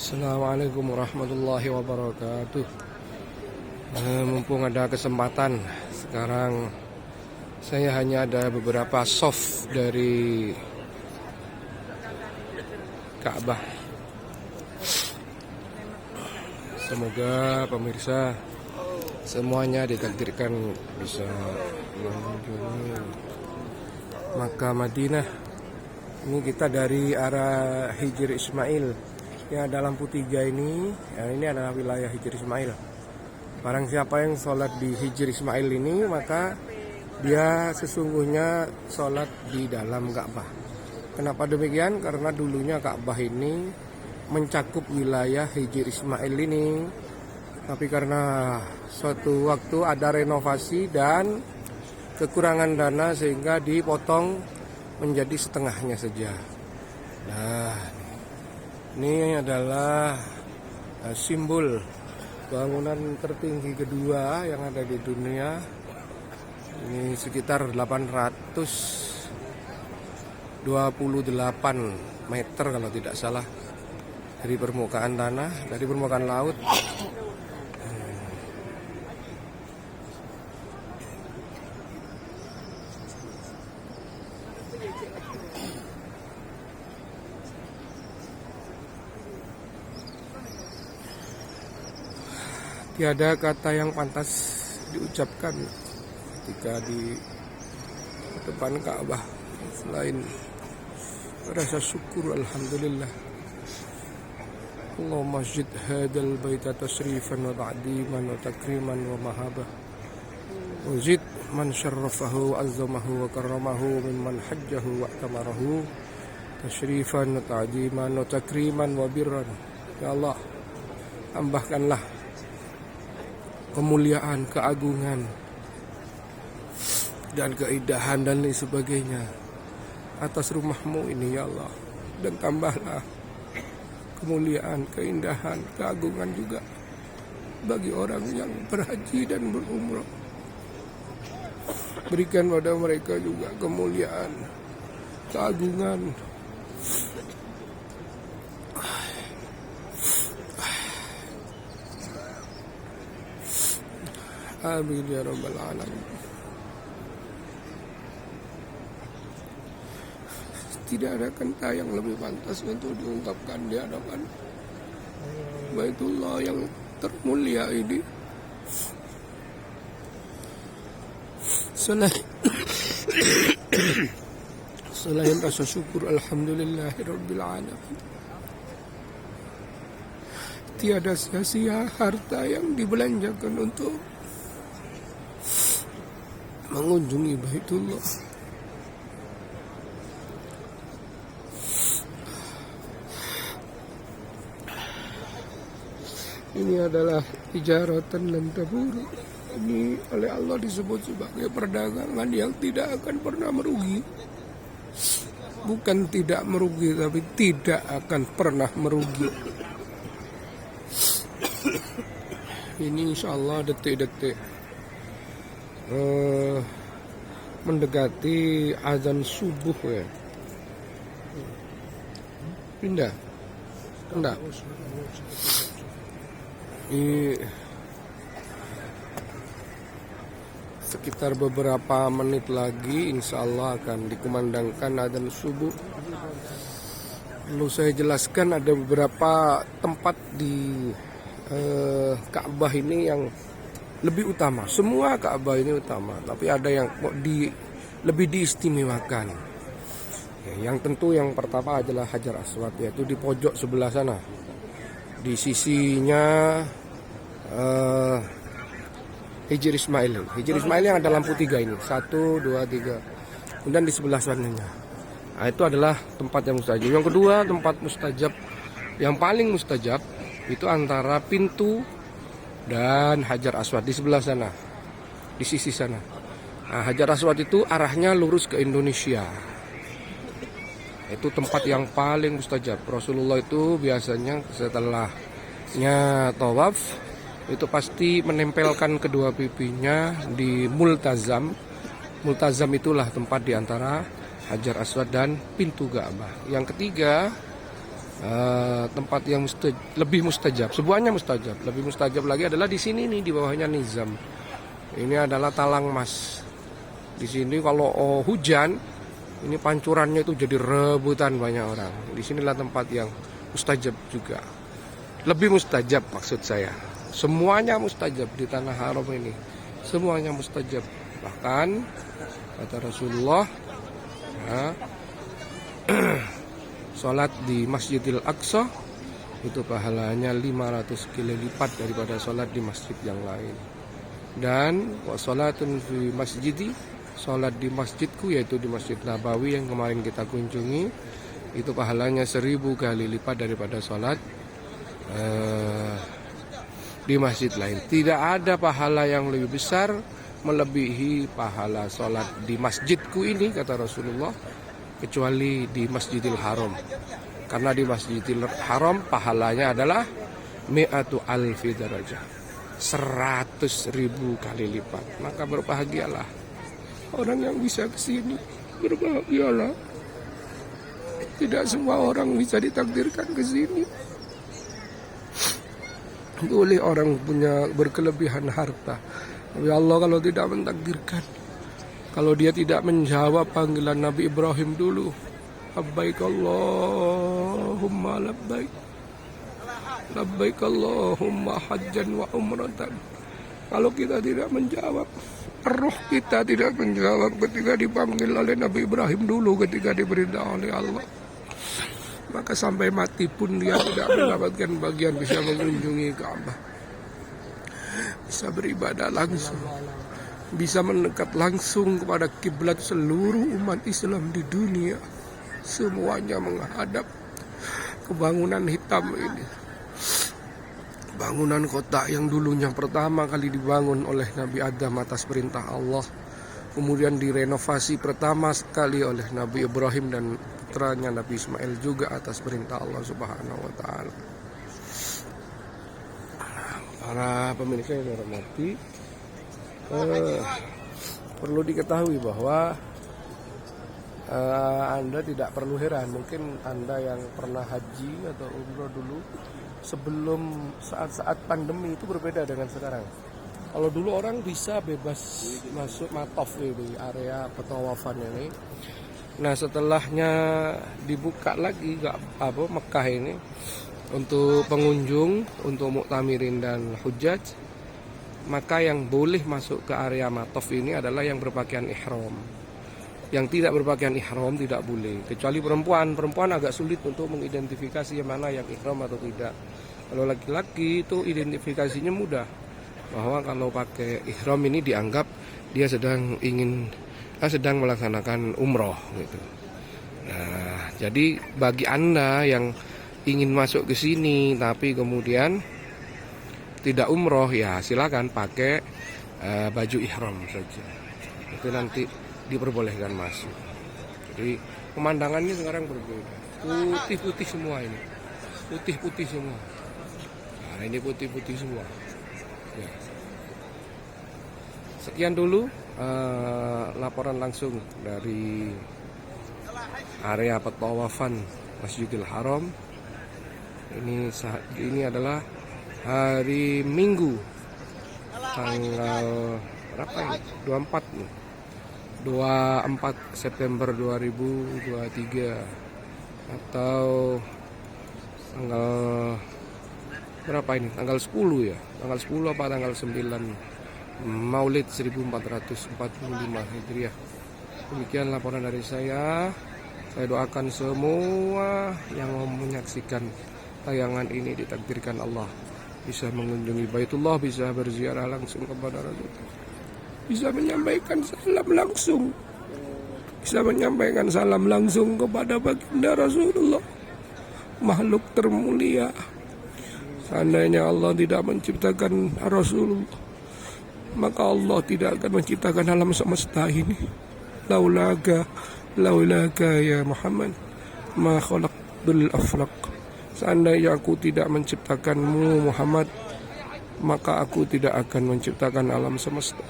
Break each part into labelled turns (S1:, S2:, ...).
S1: Assalamualaikum warahmatullahi wabarakatuh. Mumpung ada kesempatan, sekarang saya hanya ada beberapa soft dari Ka'bah. Semoga pemirsa semuanya ditakdirkan bisa mengunjungi Makkah Madinah. Ini kita dari arah Hijri Ismail. Ya, ada lampu 3 ini, ya, ini adalah wilayah Hijri Ismail. Barang siapa yang sholat di Hijri Ismail ini, maka dia sesungguhnya sholat di dalam Ka'bah. Kenapa demikian? Karena dulunya Ka'bah ini mencakup wilayah Hijri Ismail ini. Tapi karena suatu waktu ada renovasi dan kekurangan dana sehingga dipotong menjadi setengahnya saja. Nah, ini adalah simbol bangunan tertinggi kedua yang ada di dunia. Ini sekitar 828 meter kalau tidak salah dari permukaan tanah, dari permukaan laut. Tiada kata yang pantas diucapkan ketika di depan Ka'bah selain rasa syukur. Alhamdulillah. Allahumma zid hadal baita tasrifan wa ta'diman wa takriman wa mahabah wa zid man syarrafahu wa azzamahu wa karramahu mimman hajjahu wa tamarahu tasrifan wa ta'diman wa takriman wa birran. Ya Allah, tambahkanlah kemuliaan, keagungan, dan keindahan dan lain sebagainya atas rumahmu ini ya Allah. Dan tambahlah kemuliaan, keindahan, keagungan juga bagi orang yang berhaji dan berumrah. Berikan pada mereka juga kemuliaan, keagungan, amin ya rabbal alamin. Tidak ada kata yang lebih pantas untuk diungkapkan di hadapan Baitullah yang termulia ini. Selain rasa syukur, alhamdulillahirabbil alamin. Tiada sia-sia harta yang dibelanjakan untuk mengunjungi Baitullah. Ini adalah tijaratan lan tabur. Ini oleh Allah disebut sebagai perdagangan yang tidak akan pernah merugi. Bukan tidak merugi, tapi tidak akan pernah merugi. Ini insya Allah detik-detik mendekati azan subuh ya. Pindah. Ini sekitar beberapa menit lagi insya Allah akan dikumandangkan azan subuh. Lalu saya jelaskan ada beberapa tempat di Ka'bah ini yang lebih utama. Semua Ka'bah ini utama, tapi ada yang lebih diistimewakan. Ya, yang tentu yang pertama adalah Hajar Aswad, yaitu di pojok sebelah sana. Di sisinya Hijri Ismail. Hijri Ismail yang ada lampu 3 ini. 1, 2, 3. Kemudian di sebelah sananya. Nah, itu adalah tempat yang mustajab. Yang kedua, tempat mustajab yang paling mustajab itu antara pintu dan Hajar Aswad di sebelah sana, di sisi sana. Nah, Hajar Aswad itu arahnya lurus ke Indonesia. Itu tempat yang paling mustajab. Rasulullah itu biasanya setelahnya tawaf itu pasti menempelkan kedua pipinya di multazam. Multazam itulah tempat di antara Hajar Aswad dan pintu Ka'bah. Yang ketiga, tempat yang lebih mustajab. Semuanya mustajab. Lebih mustajab lagi adalah di sini nih, di bawahnya Nizam. Ini adalah Talang Mas. Di sini kalau hujan, ini pancurannya itu jadi rebutan banyak orang. Di sinilah tempat yang mustajab juga. Lebih mustajab maksud saya. Semuanya mustajab di tanah haram ini. Semuanya mustajab. Bahkan kata Rasulullah, ya, sholat di Masjidil Aqsa itu pahalanya 500 kali lipat daripada sholat di masjid yang lain. Dan sholatun fi masjidi, sholat di masjidku yaitu di Masjid Nabawi yang kemarin kita kunjungi, itu pahalanya 1000 kali lipat daripada sholat di masjid lain. Tidak ada pahala yang lebih besar melebihi pahala sholat di masjidku ini, kata Rasulullah, kecuali di Masjidil Haram. Karena di Masjidil Haram pahalanya adalah mi'atu alfi darajah, 100.000 kali lipat. Maka berbahagialah orang yang bisa ke sini, berbahagialah. Tidak semua orang bisa ditakdirkan ke sini. Boleh orang punya berkelebihan harta, tapi Allah kalau tidak mentakdirkan, kalau dia tidak menjawab panggilan Nabi Ibrahim dulu, labbaik Allahumma labbaik, labbaik Allahumma hajjan wa umratan. Kalau kita tidak menjawab, roh kita tidak menjawab ketika dipanggil oleh Nabi Ibrahim dulu, ketika diperintah oleh Allah, maka sampai mati pun dia tidak mendapatkan bagian bisa mengunjungi Ka'bah, bisa beribadah langsung, bisa mendekat langsung kepada kiblat seluruh umat Islam di dunia. Semuanya menghadap ke bangunan hitam ini, bangunan kota yang dulunya pertama kali dibangun oleh Nabi Adam atas perintah Allah, kemudian direnovasi pertama sekali oleh Nabi Ibrahim dan putranya Nabi Ismail juga atas perintah Allah Subhanahu wa taala. Para pemirsa yang hormati, perlu diketahui bahwa Anda tidak perlu heran, mungkin Anda yang pernah haji atau umroh dulu sebelum saat-saat pandemi itu berbeda dengan sekarang. Kalau dulu orang bisa bebas masuk matof di area petawafan ini. Nah, setelahnya dibuka lagi Mekah ini untuk pengunjung, untuk muktamirin dan hujjaj, maka yang boleh masuk ke area matof ini adalah yang berpakaian ihram. Yang tidak berpakaian ihram tidak boleh, kecuali perempuan. Perempuan agak sulit untuk mengidentifikasi yang mana yang ihram atau tidak. Kalau laki-laki itu identifikasinya mudah, bahwa kalau pakai ihram ini dianggap dia sedang melaksanakan umroh gitu. Nah, jadi bagi Anda yang ingin masuk ke sini tapi kemudian tidak umroh, ya silakan pakai baju ihram saja. Itu nanti diperbolehkan masuk. Jadi pemandangannya sekarang berbeda. Putih-putih semua ini. Putih-putih semua. Nah, ini putih-putih semua. Ya. Sekian dulu laporan langsung dari area petawafan Masjidil Haram. Ini adalah hari Minggu tanggal berapa ini? 24 nih. 24 September 2023 atau tanggal berapa ini? Tanggal 10 ya? Tanggal 10 apa tanggal 9 Maulid 1445 Hijriah. Demikian laporan dari saya. Saya doakan semua yang mau menyaksikan tayangan ini ditakdirkan Allah bisa mengunjungi Baitullah, bisa berziarah langsung kepada Rasulullah, bisa menyampaikan salam langsung, bisa menyampaikan salam langsung kepada baginda Rasulullah, makhluk termulia. Seandainya Allah tidak menciptakan Rasulullah, maka Allah tidak akan menciptakan alam semesta ini. Laulaka ya Muhammad ma khalaqtul aflaq. Seandainya aku tidak menciptakanmu Muhammad, maka aku tidak akan menciptakan alam semesta.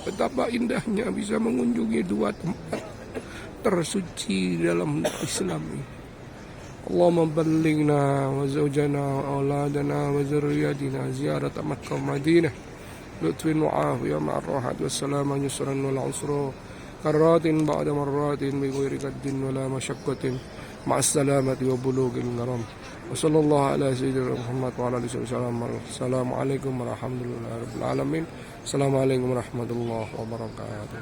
S1: Betapa indahnya bisa mengunjungi dua tempat tersuci dalam Islam ini. اللهم بلغنا وزوجنا وأولادنا وذرياتنا زيارة مكة ومدينة لطف وعافية مع الراحة والسلامة يسرا والعسرا كرات بعد مرات بغير قد ولا مشقة مع السلامة وبلوغ الغرام وصلى الله على سيدنا محمد وعلى آله وسلم. السلام عليكم ورحمة الله رب العالمين. السلام عليكم ورحمة الله وبركاته.